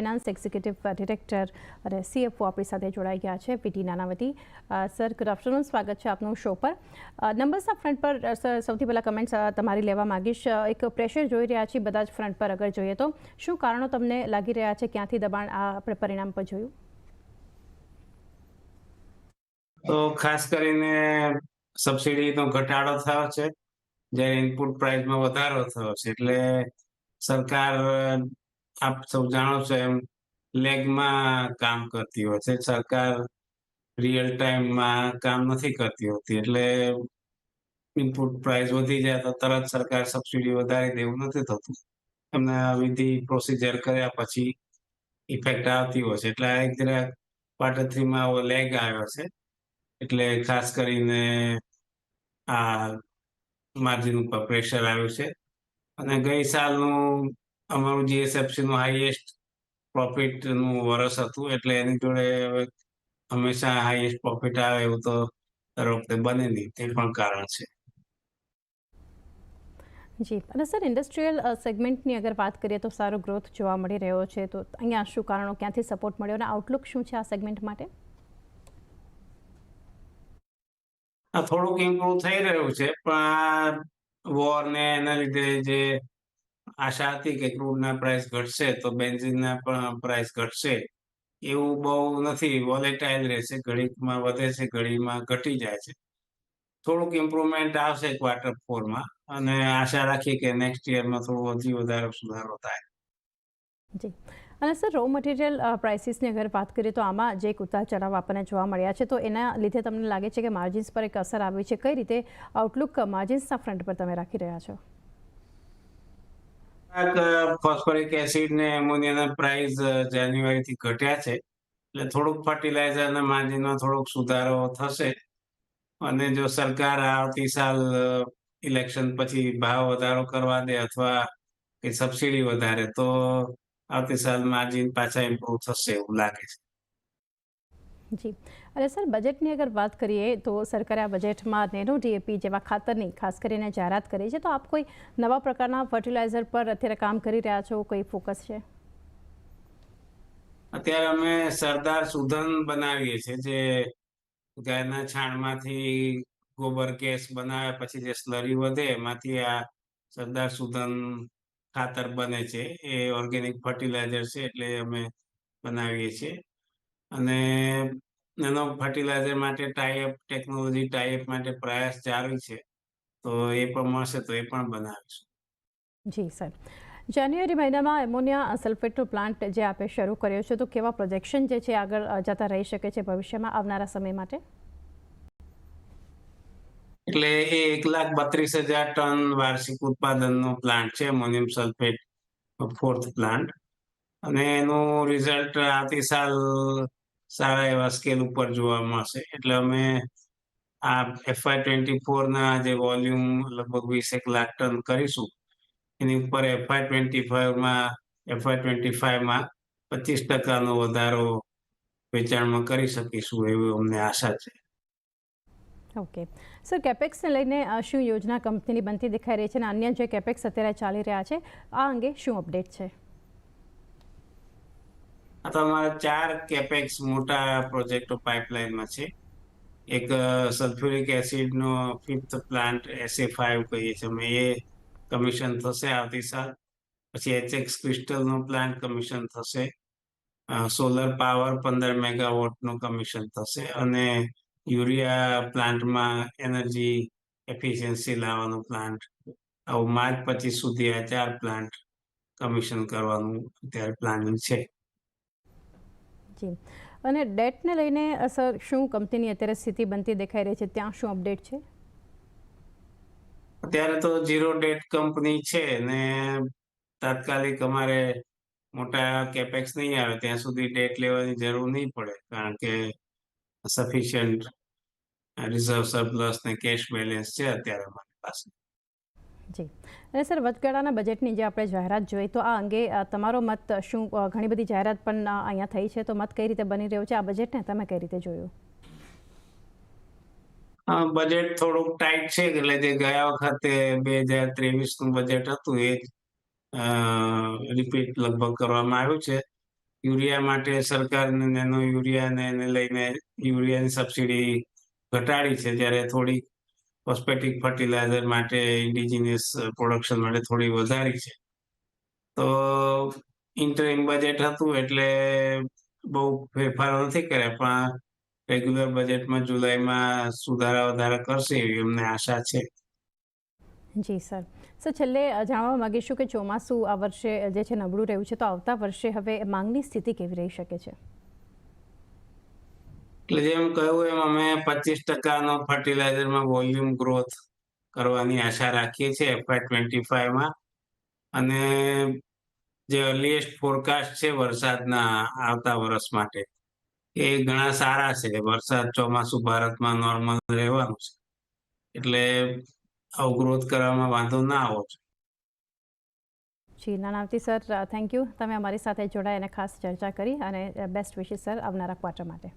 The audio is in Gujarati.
ફાઇનાન્સ એક્ઝિક્યુટિવ ડિરેક્ટર અને CFO આપણી સાથે જોડાઈ ગયા છે, પીટી નાનાવતી. સર, ગુડ આફ્ટરનૂન, સ્વાગત છે આપનું શો પર. નંબર્સના ફ્રન્ટ પર સર સૌથી પહેલાં કમેન્ટ્સ તમારી લેવા માંગીશ. એક પ્રેશર જોઈ રહ્યા છીએ બધા જ ફ્રન્ટ પર. અગર જોઈએ તો શું કારણો તમને લાગી રહ્યા છે, ક્યાંથી દબાણ આપણે પરિણામ પર જોયું? તો ખાસ કરીને સબસિડીનો ઘટાડો થયો છે, જ્યારે ઇનપુટ પ્રાઇસમાં વધારો થયો છે. એટલે સરકાર, આપ સૌ જાણો છો એમ, લેગમાં કામ કરતી હોય છે. સરકાર રિયલ ટાઈમમાં કામ નથી કરતી હોતી. એટલે ઇનપુટ પ્રાઇસ વધી જાય તો તરત સરકાર સબસિડી વધારી દેવું નથી થતું. એમને વિધિ પ્રોસિજર કર્યા પછી ઇફેક્ટ આવતી હોય છે. એટલે એક જરા Q3માં લેગ આવ્યો છે. એટલે ખાસ કરીને આ માર્જિન ઉપર પ્રેશર આવ્યું છે. અને ગઈ સાલનું અમારું GSFCનું હાઈએસ્ટ પ્રોફિટનું વર્ષ હતું. એટલે એની જોડે હવે હંમેશા હાઈએસ્ટ પ્રોફિટ આવે એવું તો દર વખતે બને નહીં. તે પણ કારણ છે. જી. અને સર, ઇન્ડસ્ટ્રીયલ સેગમેન્ટની અગર વાત કરીએ તો સારો ગ્રોથ જોવા મળી રહ્યો છે. તો અહીંયા શું કારણો, ક્યાંથી સપોર્ટ મળ્યો અને આઉટલુક શું છે આ સેગમેન્ટ માટે? થોડુંક ઇમ્પ્રુવ થઈ રહ્યું છે, પણ વોર ને એના લીધે જે આશા હતી કે ક્રૂડના પ્રાઇસ ઘટશે તો બેન્ઝિનના પણ પ્રાઇસ ઘટશે, એવું બહુ નથી. વોલેટાઇલ રહેશે, ઘડીકમાં વધે છે, ઘડીમાં ઘટી જાય છે. થોડુંક ઇમ્પ્રુવમેન્ટ આવશે Q4માં, અને આશા રાખીએ કે નેક્સ્ટ યરમાં થોડું હજી વધારે સુધારો થાય. જી. અને સર, રો મટીરિયલ પ્રાઇસીસની અગર વાત કરીએ તો આમાં જે ઉતાર ચઢાવ આપણને જોવા મળ્યા છે, તો એના લીધે તમને લાગે છે કે માર્જિન્સ પર એક અસર આવી છે? કઈ રીતે આઉટલુક માર્જિન્સના ફ્રન્ટ પર તમે રાખી રહ્યા છો? ફોસ્ફરિક એસિડ ને એમોનિયાના પ્રાઇસ જાન્યુઆરીથી ઘટ્યા છે. એટલે થોડુંક ફર્ટિલાઇઝરના માર્જિનમાં થોડોક સુધારો થશે. અને જો સરકાર આવતી સાલ ઇલેક્શન પછી ભાવ વધારો કરવા દે અથવા કે સબસિડી વધારે, તો આવતી સાલ માર્જિન પાછા ઇમ્પ્રુવ થશે એવું લાગે છે. જી. અને સર, બજેટની અગર વાત કરીએ તો સરકારે આ બજેટમાં નેનો DAP જેવા ખાતરની ખાસ કરીને જાહેરાત કરી છે. તો આપ કોઈ નવા પ્રકારના ફર્ટિલાઇઝર પર અત્યારે કામ કરી રહ્યા છો? કોઈ ફોકસ છે? અત્યારે અમે સરદાર સુધન બનાવીએ છીએ, જે ગાયના છાણમાંથી ગોબર ગેસ બનાવ્યા પછી જે સ્લરી વધે એમાંથી આ સરદાર સુધન ખાતર બને છે. એ ઓર્ગેનિક ફર્ટિલાઇઝર છે, એટલે અમે બનાવીએ છીએ. અને નેનો ફર્ટિલાઇઝર માટે ટેકનોલોજી ટાઈઅપ માટે પ્રયાસ ચાલુ છે. તો એ પણ મળશે તો એ પણ બનાવીશું. જી સર. જાન્યુઆરી મહિનામાં એમોનિયા સલ્ફેટનો પ્લાન્ટ જે આપે શરૂ કર્યો છે, તો કેવા પ્રોજેક્શન જે છે આગળ જતા રહી શકે છે ભવિષ્યમાં આવનારા સમય માટે? એટલે એ 1,32,000 ટન વાર્ષિક ઉત્પાદનનો પ્લાન્ટ છે, એમોનિયમ સલ્ફેટ 4th પ્લાન્ટ. અને એનું રિઝલ્ટ આવતી સાલ સારા એવા સ્કેલ ઉપર જોવા મળશે. એટલે અમે આ FY24ના જે વોલ્યુમ લગભગ 20 લાખ ટન કરીશું, એની ઉપર FY25માં 25% વધારો વેચાણમાં કરી શકીશું એવી અમને આશા છે. ઓકે સર, કેપેક્સને લઈને શું યોજના કંપનીની બનતી દેખાઈ રહી છે, અને અન્ય જે કેપેક્સ અત્યારે ચાલી રહ્યા છે આ અંગે શું અપડેટ છે? આ તો અમારા 4 કેપેક્સ મોટા પ્રોજેક્ટો પાઇપલાઇનમાં છે. એક સલ્ફ્યુરિક એસિડનો 5th પ્લાન્ટ SA5 કહીએ છીએ અમે, એ કમિશન થશે આવતી સાલ. પછી HX ક્રિસ્ટલનો પ્લાન્ટ કમિશન થશે. સોલર પાવર 15 મેગાવોટનું કમિશન થશે. અને યુરિયા પ્લાન્ટમાં એનર્જી એફિશિયન્સી લાવવાનો પ્લાન્ટ, આવું માર્ચ 25 સુધી આ 4 પ્લાન્ટ કમિશન કરવાનું અત્યારે પ્લાનિંગ છે. જી. અને ડેટને લઈને સર શું કંપનીની અત્યારે સ્થિતિ બનતી દેખાઈ રહી છે, ત્યાં શું અપડેટ છે? અત્યારે તો 0 ડેટ કંપની છે, ને તાત્કાલિક અમારે મોટા કેપેક્સ નહીં આવે ત્યાં સુધી ડેટ લેવાની જરૂર નહીં પડે, કારણ કે સફિશિયન્ટ રિઝર્વ સરપ્લસ ને કેશ બેલેન્સ છે અત્યારે અમારી પાસે. જી. અને સર, વચગાળાના બજેટની જે આપણે જાહેરાત જોઈ, તો આ અંગે તમારો મત શું? ઘણી બધી જાહેરાત પણ અહીંયા થઈ છે, તો મત કઈ રીતે બની રહ્યો છે? આ બજેટને તમે કઈ રીતે જોયું? બજેટ થોડુંક ટાઈટ છે, એટલે જે ગયા વખતે 2023નું બજેટ હતું એ રિપીટ લગભગ કરવામાં આવ્યું છે. યુરિયા માટે સરકારને નેનો યુરિયાને એને લઈને યુરિયાની સબસિડી ઘટાડી છે, જ્યારે થોડી ફોસ્ફેટિક ફર્ટિલાઇઝર માટે ઇન્ડિજિનિયસ પ્રોડક્શન માટે થોડી વધારી છે. તો ઇન્ટરિમ બજેટ હતું એટલે બહુ ફેરફારો નથી કર્યા, પણ રેગ્યુલર બજેટમાં જુલાઈમાં સુધારા વધારા કરશે એવી અમને આશા છે. જી સર. સર, છેલ્લે જાણવા માગીશું કે ચોમાસું આ વર્ષે જે છે નબળું રહ્યું છે, તો આવતા વર્ષે હવે માંગની સ્થિતિ કેવી રહી શકે છે? એટલે જેમ કહ્યું એમ અમે 25% ફર્ટિલાઇઝરમાં વોલ્યુમ ગ્રોથ કરવાની આશા રાખીએ છીએ FY25માં. અને જે અર્લીએસ્ટ ફોરકાસ્ટ છે વરસાદના આવતા વર્ષ માટે, એ ઘણા સારા છે. વરસાદ ચોમાસું ભારતમાં નોર્મલ રહેવાનું છે, એટલે આવું ગ્રોથ કરવામાં વાંધો ના આવવો જોઈએ. જી નાનાવતી સર, થેન્ક યુ. તમે અમારી સાથે જોડાઈ અને ખાસ ચર્ચા કરી, અને બેસ્ટ વિશેસ સર આવનારા ક્વાર્ટર માટે.